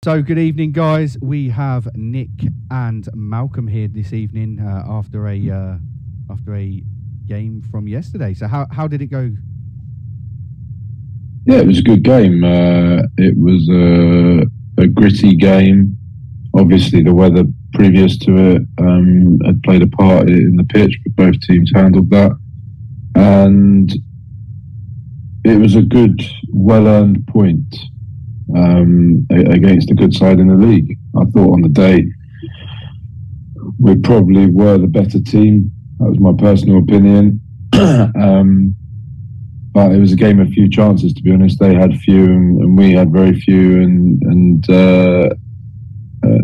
So good evening, guys. We have Nick and Malcolm here this evening after a game from yesterday. So how did it go? Yeah, it was a good game. It was a gritty game. Obviously, the weather previous to it had played a part in the pitch, but both teams handled that. And it was a good, well-earned point against a good side in the league. I thought on the day we probably were the better team. That was my personal opinion. But it was a game of few chances, to be honest. They had few and we had very few, and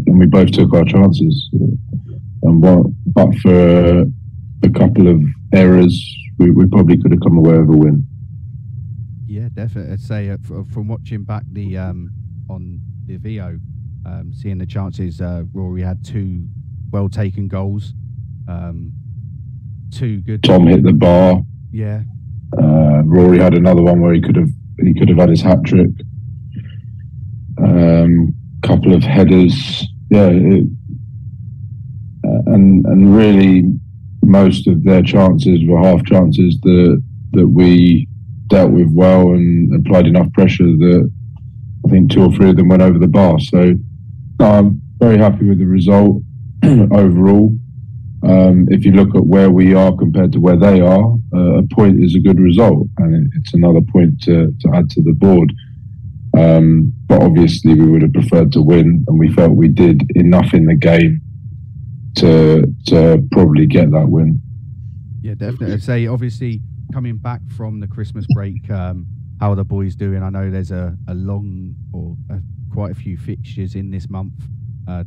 we both took our chances. But for a couple of errors, we probably could have come away with a win. Yeah, definitely. I'd say from watching back the on the VO, seeing the chances, Rory had two well taken goals, two good. Tom hit the bar. Yeah. Rory had another one where he could have had his hat trick. Couple of headers. Yeah, and really most of their chances were half chances that we dealt with well and applied enough pressure that I think two or three of them went over the bar. So I'm very happy with the result overall. If you look at where we are compared to where they are, a point is a good result, and it's another point to add to the board. But obviously we would have preferred to win, and we felt we did enough in the game to probably get that win. Yeah, definitely. I'd say obviously coming back from the Christmas break, how are the boys doing? I know there's a long or quite a few fixtures in this month,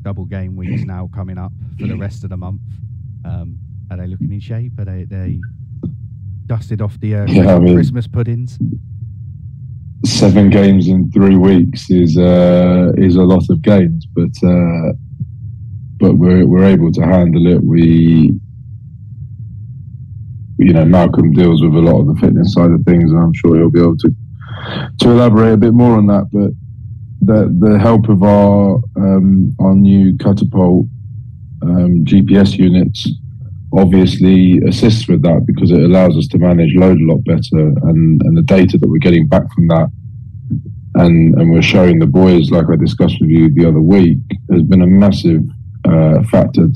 double game weeks now coming up for the rest of the month. Are they looking in shape? Are they dusted off the Christmas puddings? 7 games in 3 weeks is a lot of games, but we're able to handle it. Malcolm deals with a lot of the fitness side of things, and I'm sure he'll be able to elaborate a bit more on that. But the help of our new catapult GPS units obviously assists with that, because it allows us to manage load a lot better, and the data that we're getting back from that and we're showing the boys, like I discussed with you the other week, has been a massive factor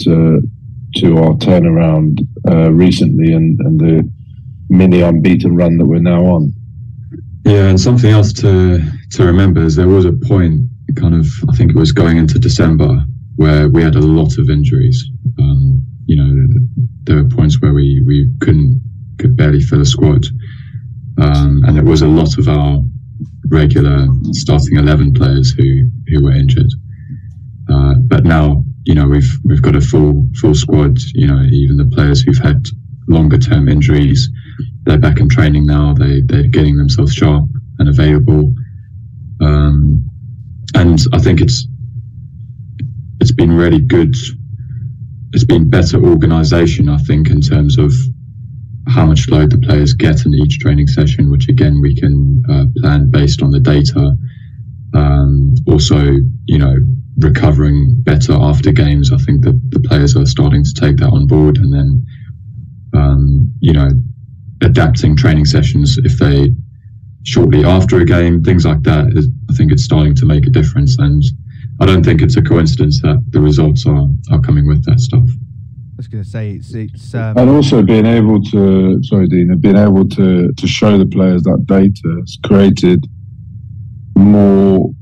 to our turnaround recently and the mini unbeaten run that we're now on. Yeah, and something else to remember is there was a point, I think it was going into December, where we had a lot of injuries. There were points where we could barely fill a squad, and it was a lot of our regular starting 11 players who were injured. But now, we've got a full squad. Even the players who've had longer term injuries, they're back in training now. They're getting themselves sharp and available, and I think it's been really good. It's been better organisation, I think, in terms of how much load the players get in each training session, which again we can plan based on the data. Also, recovering better after games. I think that the players are starting to take that on board, and then adapting training sessions if they shortly after a game, things like that. I think it's starting to make a difference, and I don't think it's a coincidence that the results are coming with that stuff. I was going to say it's and also being able to, being able to show the players that data has created more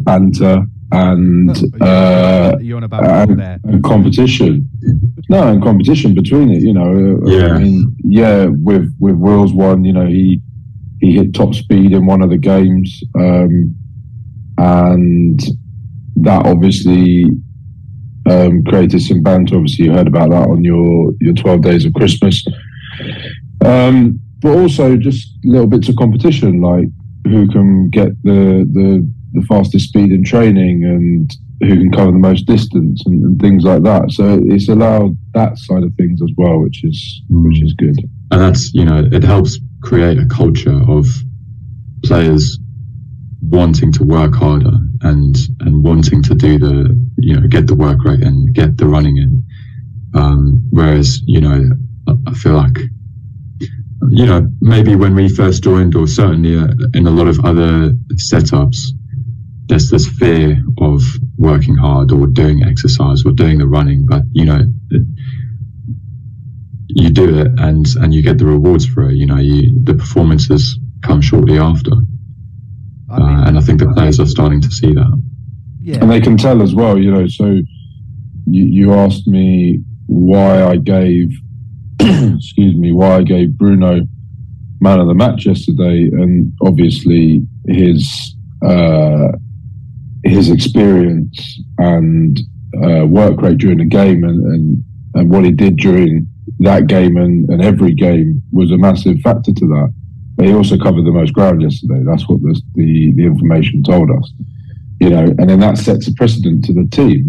banter and you're on about and competition. No, and competition between it. Yeah. I mean, yeah, with Will's one, he hit top speed in one of the games. And that obviously created some banter. Obviously, you heard about that on your 12 days of Christmas. But also just little bits of competition, like who can get the fastest speed in training and who can cover the most distance and things like that. So it's allowed that side of things as well, which is good. And that's, it helps create a culture of players wanting to work harder and wanting to do get the work rate and get the running in. Whereas, I feel like, maybe when we first joined, or certainly in a lot of other setups, there's this fear of working hard or doing exercise or doing the running, but you do it and you get the rewards for it. The performances come shortly after. And I think the players are starting to see that. Yeah. And they can tell as well, so you asked me why I gave Bruno man of the match yesterday, and obviously his experience and work rate during the game and what he did during that game and every game was a massive factor to that. But he also covered the most ground yesterday. That's what the information told us. And then that sets a precedent to the team.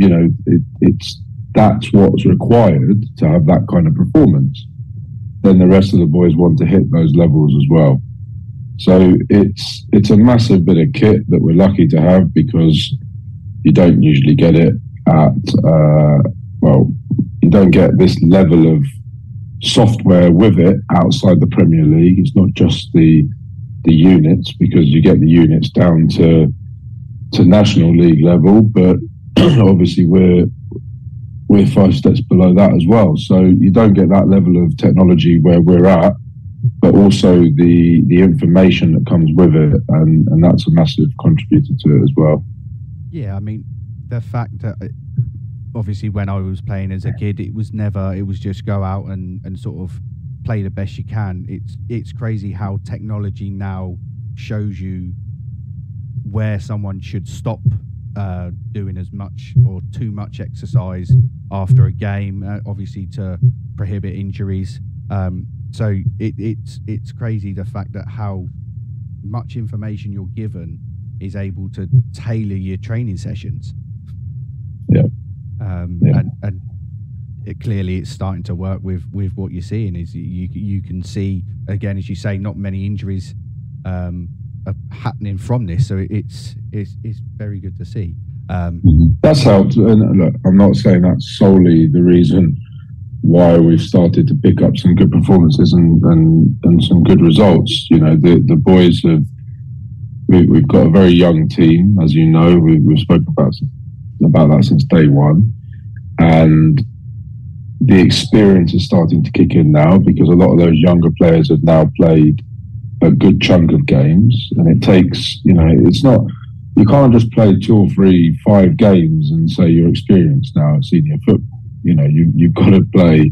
That's what's required to have that kind of performance. Then the rest of the boys want to hit those levels as well. So it's a massive bit of kit that we're lucky to have, because you don't usually get it at you don't get this level of software with it outside the Premier League. It's not just the units, because you get the units down to National League level, but obviously we're 5 steps below that as well. So you don't get that level of technology where we're at, but also the information that comes with it, and that's a massive contributor to it as well. Yeah, I mean, the fact that obviously when I was playing as a kid, it was just go out and sort of play the best you can. It's crazy how technology now shows you where someone should stop doing as much or too much exercise after a game, obviously to prohibit injuries. So it's crazy the fact that how much information you're given is able to tailor your training sessions. Yeah. And clearly it's starting to work with what you're seeing. Is you can see, again, as you say, not many injuries are happening from this, so it's very good to see. That's helped. And look, I'm not saying that's solely the reason why we've started to pick up some good performances and some good results. The boys have. We've got a very young team, as you know. We've spoken about that since day one, and the experience is starting to kick in now, because a lot of those younger players have now played a good chunk of games, and it takes, it's not, you can't just play 2 or 3, 5 games and say you're experienced now at senior football. You've got to play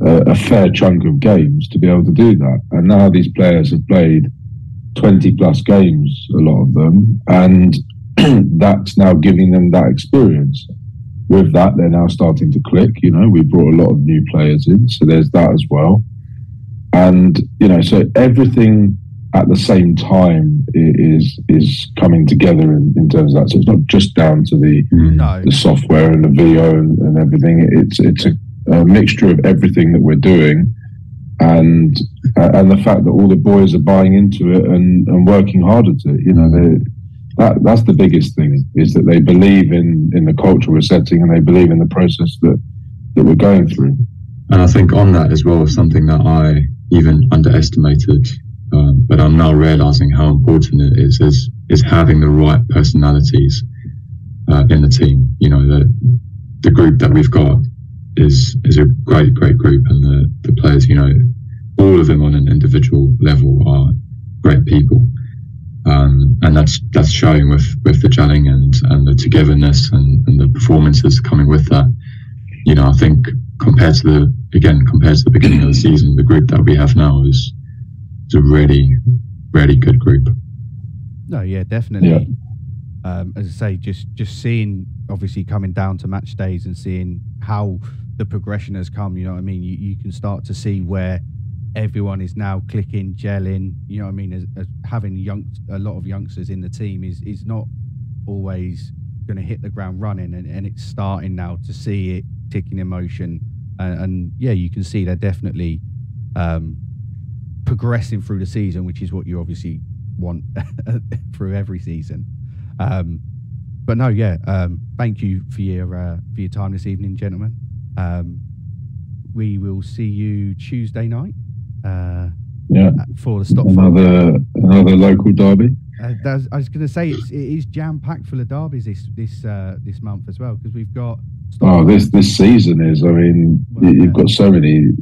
a fair chunk of games to be able to do that. And now these players have played 20 plus games, a lot of them, and that's now giving them that experience. With that, they're now starting to click. We brought a lot of new players in, so there's that as well. And so everything at the same time is coming together in terms of that. So it's not just down to the software and the video and everything. It's a mixture of everything that we're doing, and the fact that all the boys are buying into it and working hard at it. That's the biggest thing, is that they believe in the culture we're setting, and they believe in the process that we're going through. And I think on that as well, something that I even underestimated, but I'm now realizing how important it is having the right personalities in the team. The group that we've got is a great group, and the players, all of them on an individual level are great people. And that's showing with the gelling and the togetherness and the performances coming with that. I think compared to the beginning of the season, the group that we have now is a really, really good group. No, yeah, definitely. Yeah. As I say, just seeing, obviously coming down to match days and seeing how the progression has come, you can start to see where everyone is now clicking, gelling, as having a lot of youngsters in the team is not always going to hit the ground running, and it's starting now to see it ticking in motion, and you can see they're definitely progressing through the season, which is what you obviously want through every season. But no, yeah. Thank you for your time this evening, gentlemen. We will see you Tuesday night. For the Stockport. Another local derby. I was going to say it is jam packed full of derbies this month as well, because we've got. This season is. I mean, you've got so many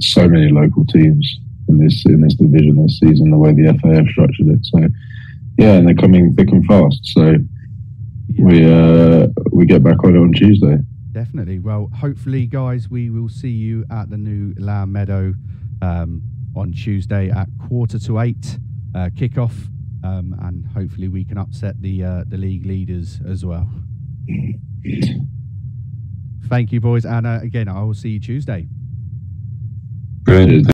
local teams in this division this season. The way the FA have structured it, so yeah, and they're coming thick and fast. So we get back on it on Tuesday. Definitely. Well, hopefully, guys, we will see you at the new Lamb Meadow on Tuesday at 7:45 kickoff, and hopefully we can upset the league leaders as well. Thank you, boys, and again, I will see you Tuesday. Great.